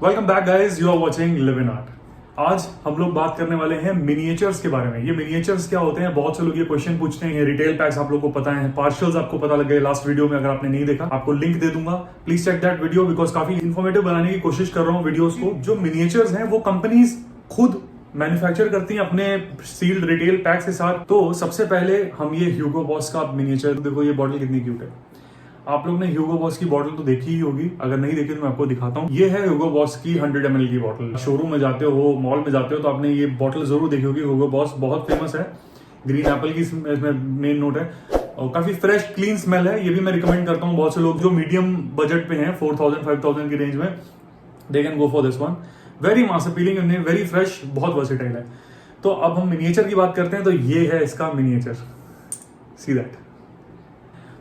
Welcome back guys, you are watching Live In Art. आज हम लोग बात करने वाले हैं मिनिएचर्स के बारे में। ये मिनिएचर्स क्या होते हैं? बहुत से लोग ये क्वेश्चन पूछते हैं। रिटेल पैक्स आप लोग को पता है, पार्शल्स आपको पता लग गए लास्ट वीडियो में। अगर आपने नहीं देखा, आपको लिंक दे दूंगा, please check that video because काफी इन्फॉर्मेटिव बनाने की कोशिश कर रहा हूँ वीडियोस को। जो मिनिएचर्स हैं वो कंपनीज खुद मैन्युफैक्चर करती हैं अपने सील्ड रिटेल पैक्स के साथ। तो सबसे पहले हम ये ह्यूगो बॉस का मिनिएचर देखो, ये बॉटल कितनी क्यूट है। आप लोग ने ह्यूगो बॉस की बोतल तो देखी ही होगी, अगर नहीं देखी तो मैं आपको दिखाता हूँ। ये है ह्यूगो बॉस की 100 ml की बोतल। शोरूम में जाते हो, मॉल में जाते हो तो आपने ये बोतल जरूर देखी होगी। ह्यूगो बॉस बहुत फेमस है, ग्रीन एप्पल की इसमें मेन नोट है और काफी फ्रेश क्लीन स्मेल है। ये भी मैं रिकमेंड करता हूँ बहुत से लोग जो मीडियम बजट पे हैं, 4000-5000 की रेंज में, they can go for this one. Very mass appealing, very fresh, बहुत वर्सेटाइल है। तो अब हम मिनिएचर की बात करते हैं, तो ये है इसका मिनिएचर, सी दैट।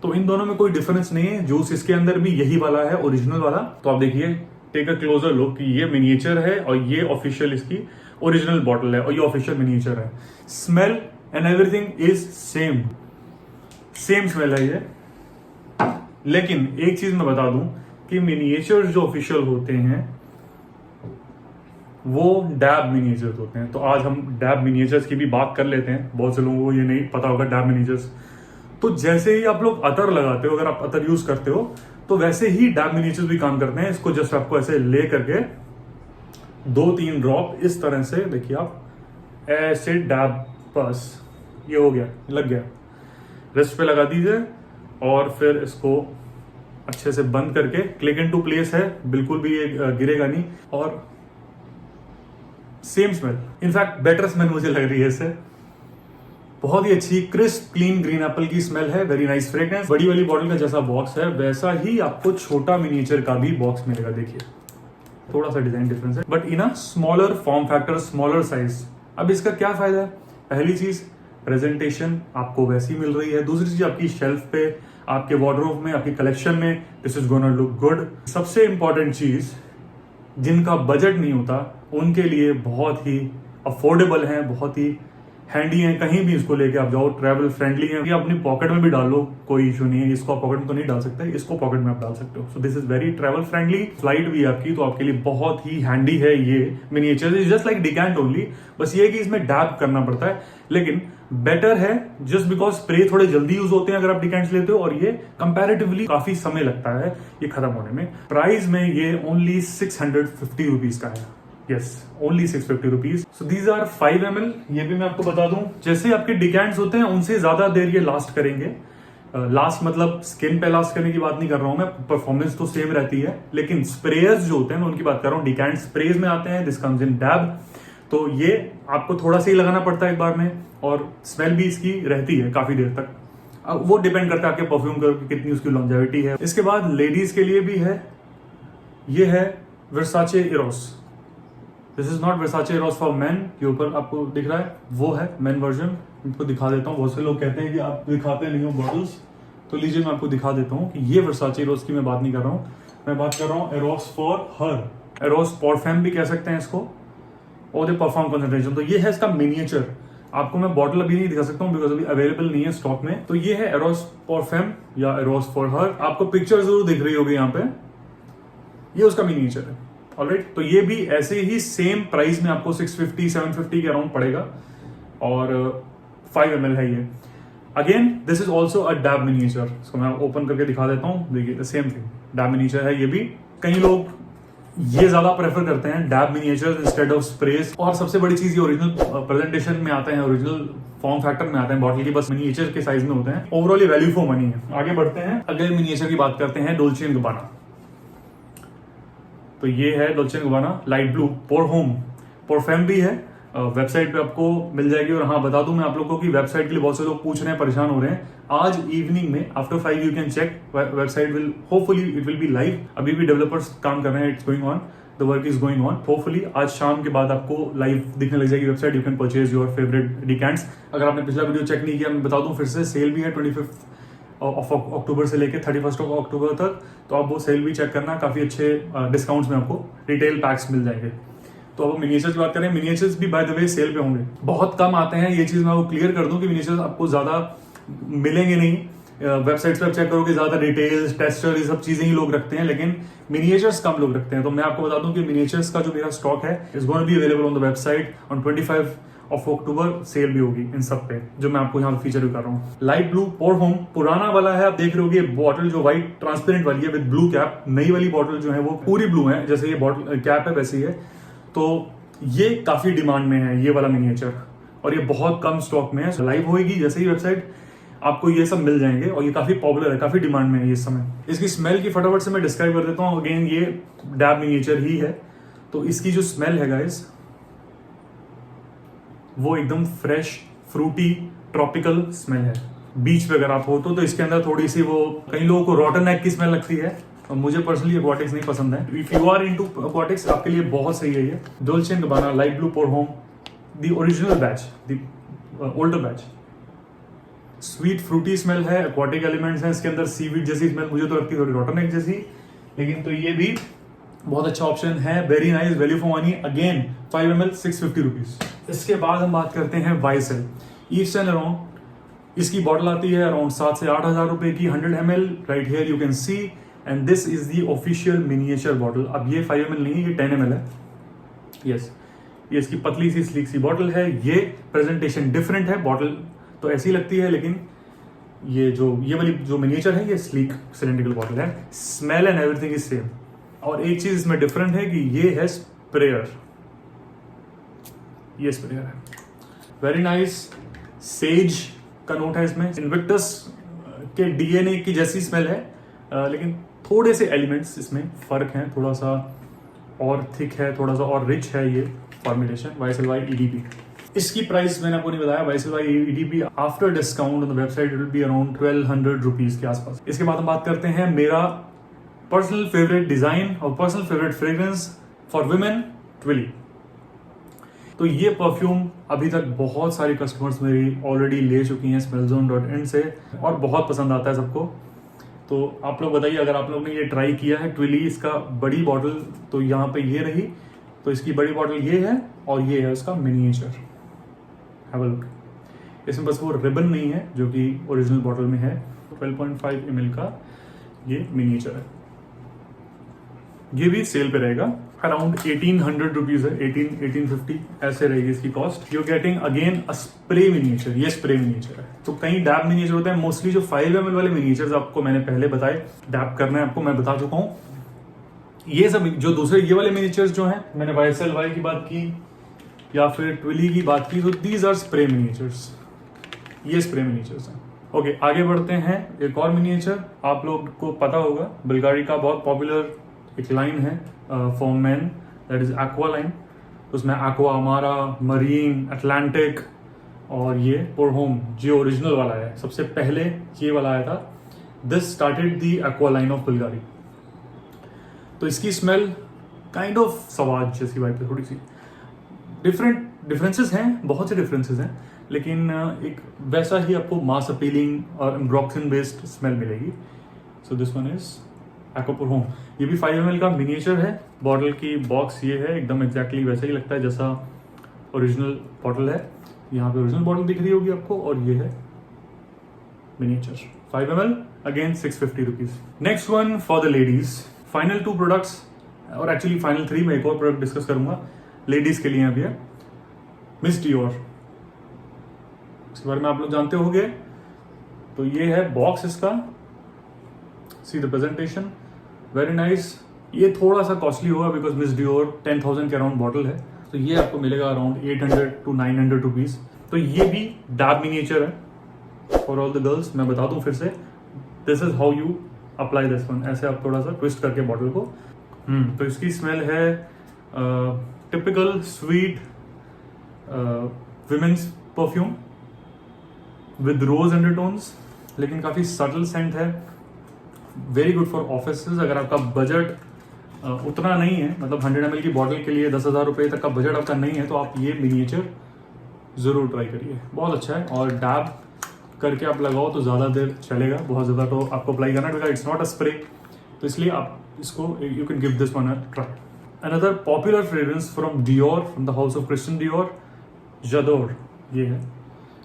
तो इन दोनों में कोई डिफरेंस नहीं है, जूस इसके अंदर भी यही वाला है, ओरिजिनल वाला। तो आप देखिए, टेक अ क्लोजर लुक कि ये मिनिएचर है और ये ऑफिशियल इसकी ओरिजिनल बॉटल है और ये ऑफिशियल मिनिएचर है। Smell and everything is same smell है ये। लेकिन एक चीज मैं बता दूं कि मिनिएचर जो ऑफिशियल होते हैं वो डैब मिनिएचर्स होते हैं। तो आज हम डैब मिनिएचर्स की भी बात कर लेते हैं। बहुत से लोगों को ये नहीं पता होगा डैब मिनिएचर्स। तो जैसे ही आप लोग अतर लगाते हो, अगर आप अतर यूज करते हो, तो वैसे ही डैब मिनिएचर्स भी काम करते हैं। इसको जस्ट आपको ऐसे ले करके 2-3 ड्रॉप इस तरह से, देखिए आप ऐसे डैब, बस ये हो गया, लग गया। रिस्ट पे लगा दीजिए और फिर इसको अच्छे से बंद करके, क्लिक इन टू प्लेस है, बिल्कुल भी ये गिरेगा नहीं। और same smell, in fact better smell मुझे लग रही है इससे। बहुत ही अच्छी क्रिस्प क्लीन ग्रीन एप्पल की स्मेल है, वेरी नाइस फ्रेग्रेंस। बड़ी वाली बॉटल का जैसा बॉक्स है वैसा ही आपको छोटा मिनिएचर का भी बॉक्स मिलेगा। देखिए थोड़ा सा डिजाइन डिफरेंस है, but in a smaller form factor, smaller size. अब इसका क्या फायदा है? पहली चीज, प्रेजेंटेशन आपको वैसी मिल रही है। दूसरी चीज, आपकी शेल्फ पे, आपके वार्डरोब में, आपकी कलेक्शन में this is gonna look good. सबसे इंपॉर्टेंट चीज, जिनका बजट नहीं होता उनके लिए बहुत ही अफोर्डेबल है, बहुत ही हैंडी है। कहीं भी इसको लेके आप जाओ, ट्रैवल फ्रेंडली है। ये अपनी पॉकेट में भी डाल लो, कोई इशू नहीं है। इसको आप पॉकेट में तो नहीं डाल सकते, इसको पॉकेट में आप डाल सकते हो। So this is very travel friendly. Flight भी आपकी, तो आपके लिए बहुत ही हैंडी है ये miniature. Is just like decant only, बस ये कि इसमें डैब करना पड़ता है, लेकिन बेटर है जस्ट बिकॉज स्प्रे थोड़े जल्दी यूज होते हैं अगर आप डिकैंट्स लेते हो, और ये कंपैरेटिवली काफी समय लगता है ये खत्म होने में। प्राइस में ये ओनली 650 रुपीज का है। Yes, only 650 rupees. So these are 5 ml। ये भी मैं आपको बता दूं, जैसे आपके डिकैंट्स होते हैं उनसे ज्यादा देर ये लास्ट करेंगे। लास्ट मतलब स्किन पे लास्ट करने की बात नहीं कर रहा हूं मैं, परफॉर्मेंस तो सेम रहती है, लेकिन स्प्रेयर्स जो होते हैं मैं उनकी बात कर रहा हूँ। डिकैंट स्प्रेज में आते हैं, दिस कम्स इन डैब। तो ये आपको थोड़ा सा ही लगाना पड़ता है एक बार में, और स्मेल भी इसकी रहती है काफी देर तक। अब वो डिपेंड करता है आपके परफ्यूम कर कितनी उसकी लॉन्जेविटी है। इसके बाद लेडीज के लिए भी है, ये है Versace Eros. This is not Versace Eros for men. के ऊपर आपको दिख रहा है, वो है मेन वर्जन। इनको दिखा देता हूँ। बहुत से लोग कहते हैं कि आप दिखाते नहीं हो बॉटल्स, तो लीजिए मैं आपको दिखा देता हूँ कि ये वर्साचे इरोस की मैं बात नहीं कर रहा हूँ, मैं बात कर रहा हूँ Eros for her. Eros perfume भी कह सकते हैं इसको, और द परफॉर्म कंसंट्रेशन। तो ये है इसका मिनिएचर। आपको मैं बॉटल अभी नहीं दिखा सकता हूँ बिकॉज अभी अवेलेबल नहीं है स्टॉक में। तो ये है एरोस परफ्यूम या एरोस फॉर हर। आपको पिक्चर जरूर दिख रही होगी यहाँ पे, ये उसका मिनिएचर है। ऑलराइट, तो ये भी ऐसे ही सेम प्राइस में आपको 650-750 के अराउंड पड़ेगा, और 5 ml है ये। Again this is also a dab miniature. इसको मैं ओपन करके दिखा देता हूँ। देखिए सेम थिंग, डैब मिनिएचर है ये भी। कई लोग ये ज्यादा प्रेफर करते हैं डैब मिनिएचर इंस्टेड ऑफ स्प्रेस। और सबसे बड़ी चीज, ये ओरिजिनल प्रेजेंटेशन में आते हैं, ओरिजिनल फॉर्म फैक्टर में आते हैं बॉटल की, बस मिनिएचर के साइज में होते हैं। ओवरऑल ये वैल्यू फॉर मनी है। आगे बढ़ते हैं, अगले मिनिएचर की बात करते हैं, डोल्चे एंड गब्बाना। तो ये है Dolce and Gabbana light blue for home. Perfume भी है, वेबसाइट पे आपको मिल जाएगी। और हाँ, बता दूं मैं आप लोगों को कि वेबसाइट के लिए बहुत से लोग पूछ रहे हैं, परेशान हो रहे हैं। आज इवनिंग में after 5 you can check, website will hopefully it will be live. अभी भी डेवलपर्स काम कर रहे हैं, it's going on, the work is going on. Hopefully आज शाम के बाद आपको लाइव दिखने लग जाएगी website. You can purchase your favourite decants. अगर आपने पिछला वीडियो चेक नहीं किया, मैं बता दूं फिर से, सेल भी है 25 अक्टूबर से लेकर 31 अक्टूबर तक। तो आप वो सेल भी चेक करना, काफी अच्छे डिस्काउंट्स में आपको रिटेल पैक्स मिल जाएंगे। तो अब मिनिएचर्स की बात करें, मिनिएचर्स भी बाय द वे सेल पे होंगे, बहुत कम आते हैं। ये चीज मैं आपको क्लियर कर दूं कि मिनिएचर्स आपको ज्यादा मिलेंगे नहीं। वेबसाइट्स पर चेक करोगे ज़्यादा डिटेल्स, टेस्टर, ये सब चीज़ें ही लोग रखते हैं, लेकिन मिनिएचर्स कम लोग रखते हैं। तो मैं आपको बता दूं कि मिनिएचर्स का जो मेरा स्टॉक है is gonna be available on the website on 25 of October. Sale भी होगी इन सब पे, जो मैं आपको यहाँ फीचर भी कर रहा हूँ। लाइट ब्लू पोर होम पुराना वाला है, आप देख रहे होगे बॉटल जो व्हाइट ट्रांसपेरेंट वाली है विद ब्लू कैप। नई वाली बॉटल जो है वो पूरी ब्लू है, जैसे ये बॉटल कैप है वैसी है। तो ये काफी डिमांड में है ये वाला मिनिएचर, और ये बहुत कम स्टॉक में है। लाइव होगी जैसे ही वेबसाइट, आपको ये सब मिल जाएंगे, और ये काफी पॉपुलर है, काफी डिमांड में है इस समय। इसकी स्मेल की फटाफट से मैं डिस्क्राइब कर देता हूँ। अगेन ये डैब मिनिएचर ही है, तो इसकी जो स्मेल है गाइस वो एकदम फ्रेश, फ्रूटी, ट्रॉपिकल स्मेल है। बीच पे अगर आप हो तो इसके अंदर थोड़ी सी वो, कई लोगों को रॉटन एग की स्मेल लगती है, और मुझे पर्सनली एक्वाटिक्स नहीं पसंद है। If you are into aquatics, आपके लिए बहुत सही है ये। Dolce and Gabbana light blue pour homme, the original batch, the older batch. Sweet fruity smell है, एक्वाटिक एलिमेंट्स हैं इसके अंदर, सीवीड जैसी स्मेल मुझे तो लगती है, थोड़ी रॉटन एग जैसी, लेकिन तो ये भी बहुत अच्छा ऑप्शन है। Very nice, value for money. Again 5 ml 650 rupees. इसके बाद हम बात करते हैं वाइसल ईव्स एंड अराउंड। इसकी बॉटल आती है अराउंड 7 से 8 हजार रुपए की, 100 ml। Right here you can see, and this is the official miniature bottle. अब ये 5 ml नहीं है, ये 10 ml है। यस, ये इसकी पतली सी स्लीक सी बॉटल है। ये प्रेजेंटेशन डिफरेंट है, बॉटल तो ऐसी लगती है, लेकिन ये वाली जो मिनिएचर है ये स्लीक सिलेंड्रिकल बॉटल है। Smell and everything is same. और एक चीज इसमें डिफरेंट है कि ये है स्प्रेयर, ये स्प्रेयर है। वेरी नाइस, सेज का नोट है इसमें। इन्विक्टस के डीएनए की जैसी स्मेल है, लेकिन थोड़े से एलिमेंट्स इसमें फर्क हैं, थोड़ा सा और थिक है, थोड़ा सा और रिच है ये फॉर्मुलेशन। YSLY EDP। इसकी प्राइस मैंने आपको नहीं बताया। YSLY EDP after discount on the website it will be around 1200 rupees के आसपास। इसके बाद हम बात करते हैं मेरा पर्सनल फेवरेट डिजाइन और personal favourite fragrance for women, Twilly. तो ये परफ्यूम अभी तक बहुत सारे कस्टमर्स मेरी ऑलरेडी ले चुकी हैं smellzone.in से, और बहुत पसंद आता है सबको। तो आप लोग बताइए, अगर आप लोग ने ये ट्राई किया है ट्विली, इसका बड़ी बॉटल तो यहाँ पे ये रही, तो इसकी बड़ी बॉटल ये है, और ये है उसका मिनिएचर। Have a look. इसमें बस वो रिबन नहीं है जो कि ओरिजिनल बॉटल में है। 12.5 ml का ये मिनिएचर है। ये भी सेल पे रहेगा, अराउंड 1800 रुपीज है, 1850 ऐसे रहेगी इसकी cost. You getting again a spray miniature, ये स्प्रे मिनिएचर है। तो कई डैब मिनिएचर होते हैं, मोस्टली जो 5 ml वाले मिनिएचर्स आपको मैंने पहले बताए, डैब करना है आपको, मैं बता चुका हूँ। ये सब जो दूसरे ये वाले मिनिएचर्स जो हैं, मैंने YSLY की बात की या फिर ट्विली की बात की, तो दीज आर स्प्रे मिनिएचर्स, ये स्प्रे मिनिएचर्स हैं। ओके, आगे बढ़ते हैं। एक और मिनिएचर आप लोग को पता होगा, बुल्गारी का बहुत पॉपुलर एक लाइन है for man, that is aqua line. उसमें एक्वा, अमारा, मरीन, अटलांटिक, और ये पोर होम जो ओरिजिनल वाला है, सबसे पहले ये वाला आया था। This started the aqua line of Bulgari. तो इसकी स्मेल काइंड ऑफ सवाज जैसी वाइब है, थोड़ी सी डिफरेंसेस हैं, बहुत से डिफरेंसेस हैं, लेकिन एक वैसा ही आपको मास अपीलिंग और एम्ब्रोक्सिन बेस्ड स्मेल मिलेगी। So this one is Aqua Pour Homme. ये भी 5 ml का मिनिएचर है। बॉटल की बॉक्स ये है, एकदम एग्जैक्टली वैसा ही लगता है जैसा ओरिजिनल बॉटल है। यहाँ पे ओरिजिनल बॉटल दिख रही होगी आपको, और ये है miniature 5 ml, again 650 rupees. Next one for the ladies, final 2 products, और एक्चुअली फाइनल 3 में एक और प्रोडक्ट डिस्कस करूंगा लेडीज के लिए अभी है। मिस डियोर, इसके बारे में आप लोग जानते होंगे। तो ये है बॉक्स इसका, see the presentation, very nice. ये थोड़ा सा कॉस्टली होगा बिकॉज मिस डियोर 10,000 के अराउंड बॉटल है, तो ये आपको मिलेगा अराउंड 800 to 900 रुपीज। तो ये भी डैब मिनिएचर है फॉर ऑल द गर्ल्स। मैं बता दूं फिर से, this is how you apply this one. ऐसे आप थोड़ा सा ट्विस्ट करके बॉटल को, तो इसकी स्मेल है typical sweet women's perfume with rose undertones, लेकिन काफी सटल सेंट है। Very good for offices. अगर आपका बजट उतना नहीं है, मतलब 100 ml की बॉटल के लिए 10,000 रुपये तक का बजट आपका नहीं है, तो आप ये मिनिएचर जरूर ट्राई करिए, बहुत अच्छा है। और डैब करके आप लगाओ तो ज़्यादा देर चलेगा, बहुत ज़्यादा तो आपको अप्लाई करना है, इट्स नॉट अ स्प्रे, तो इसलिए आप इसको you can give this one a try. Another popular fragrance from Dior, from the house of Christian Dior, J'adore, ये है।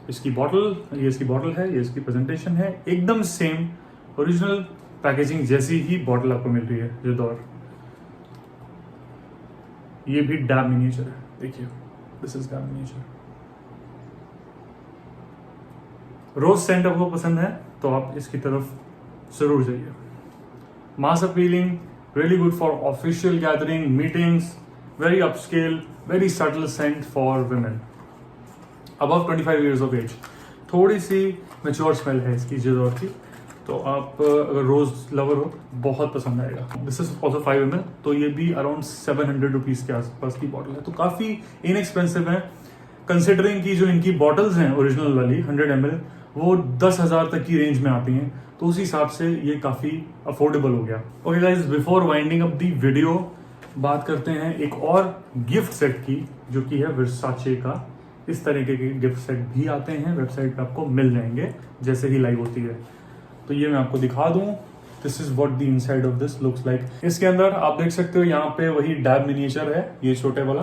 इसकी बॉटल, ये इसकी बॉटल है, ये इसकी प्रेजेंटेशन है, एकदम सेम ओरिजिनल पैकेजिंग जैसी ही बॉटल आपको मिल रही है जिदौर। ये भी डैब मिनिएचर है, देखिए this is dab miniature. Rose scent आपको पसंद है तो आप इसकी तरफ जरूर जाइए। Mass appealing, really good for official gathering, meetings, very upscale, very subtle scent for women above 25 years of age। थोड़ी सी mature smell है इसकी जिदौर की, तो आप अगर रोज लवर हो बहुत पसंद आएगा। दिस इज ऑल्सो 5 ml, तो ये भी अराउंड 700 रुपीज के आसपास की बॉटल है, तो काफी इनएक्सपेंसिव है कंसिडरिंग की जो इनकी बॉटल्स हैं ओरिजिनल वाली 100 ml वो 10,000 तक की रेंज में आती हैं, तो उस हिसाब से ये काफी अफोर्डेबल हो गया। Okay guys, before winding up the video बात करते हैं एक और गिफ्ट सेट की, जो कि है वर्साचे का। इस तरीके के गिफ्ट सेट भी आते हैं, वेबसाइट पे आपको मिल जाएंगे जैसे ही लाइव होती है। तो ये मैं आपको दिखा दूं, this is what the inside of this looks like. इसके अंदर आप देख सकते हो यहाँ पे वही डैब मिनिएचर है, ये छोटे वाला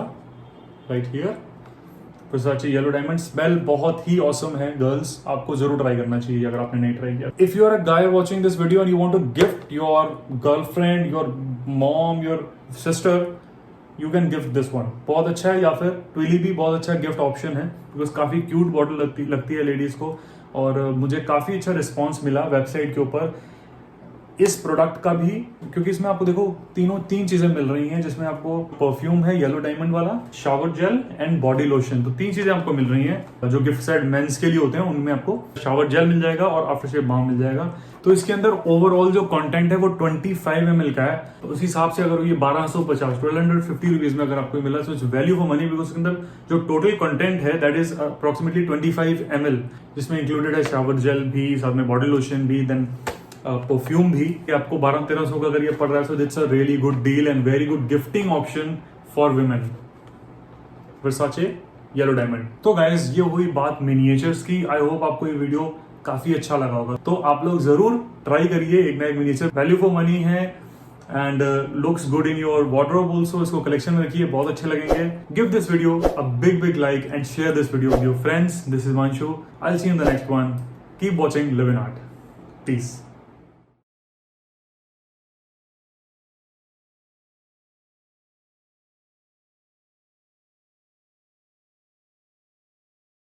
right here, Versace yellow diamond. Smell बहुत ही ऑसम है गर्ल्स, आपको जरूर ट्राई करना चाहिए अगर आपने नहीं ट्राई किया। If you are a guy watching this video and you want to gift your girlfriend, your mom, your sister, you can gift this one. बहुत अच्छा है, या फिर ट्विली भी बहुत अच्छा गिफ्ट ऑप्शन है, बिकॉज काफी क्यूट बॉटल लगती है लेडीज को, और मुझे काफी अच्छा रिस्पॉन्स मिला वेबसाइट के ऊपर इस प्रोडक्ट का भी, क्योंकि इसमें आपको देखो तीन चीजें मिल रही हैं, जिसमें आपको परफ्यूम है येलो डायमंड वाला, shower gel and body lotion, तो 3 चीजें आपको मिल रही हैं। जो गिफ्ट सेट मेंस के लिए होते हैं उनमें आपको शावर जेल मिल जाएगा और आफ्टर शेव बाम मिल जाएगा। तो इसके अंदर ओवरऑल जो कंटेंट है वो 25 ml का है, तो उस हिसाब से अगर ये 1250 रुपीज में अगर आपको मिला तो it's value for money, because उसके अंदर जो टोटल कंटेंट है दैट इज अप्रोक्सीमेटली 25 ml, जिसमें इंक्लूडेड है शावर जेल भी, साथ में बॉडी लोशन भी, देन परफ्यूम भी। आपको 1200-1300 का अगर ये पड़ रहा है, so it's a really good deal and very good gifting option for women. Versace yellow diamond. तो गाइस, ये हुई बात मिनिएचर्स की। आई होप आपको ये वीडियो काफी अच्छा लगा होगा, तो आप लोग जरूर ट्राई करिए एक ना एक मिनिएचर, वैल्यू फॉर मनी है and looks good in your wardrobe also. इसको कलेक्शन में रखिए, बहुत अच्छे लगेंगे। Give this video a big like and share this video with your friends. This is Himanshu, I will see you in the next one. Keep watching Live In Art. Piece.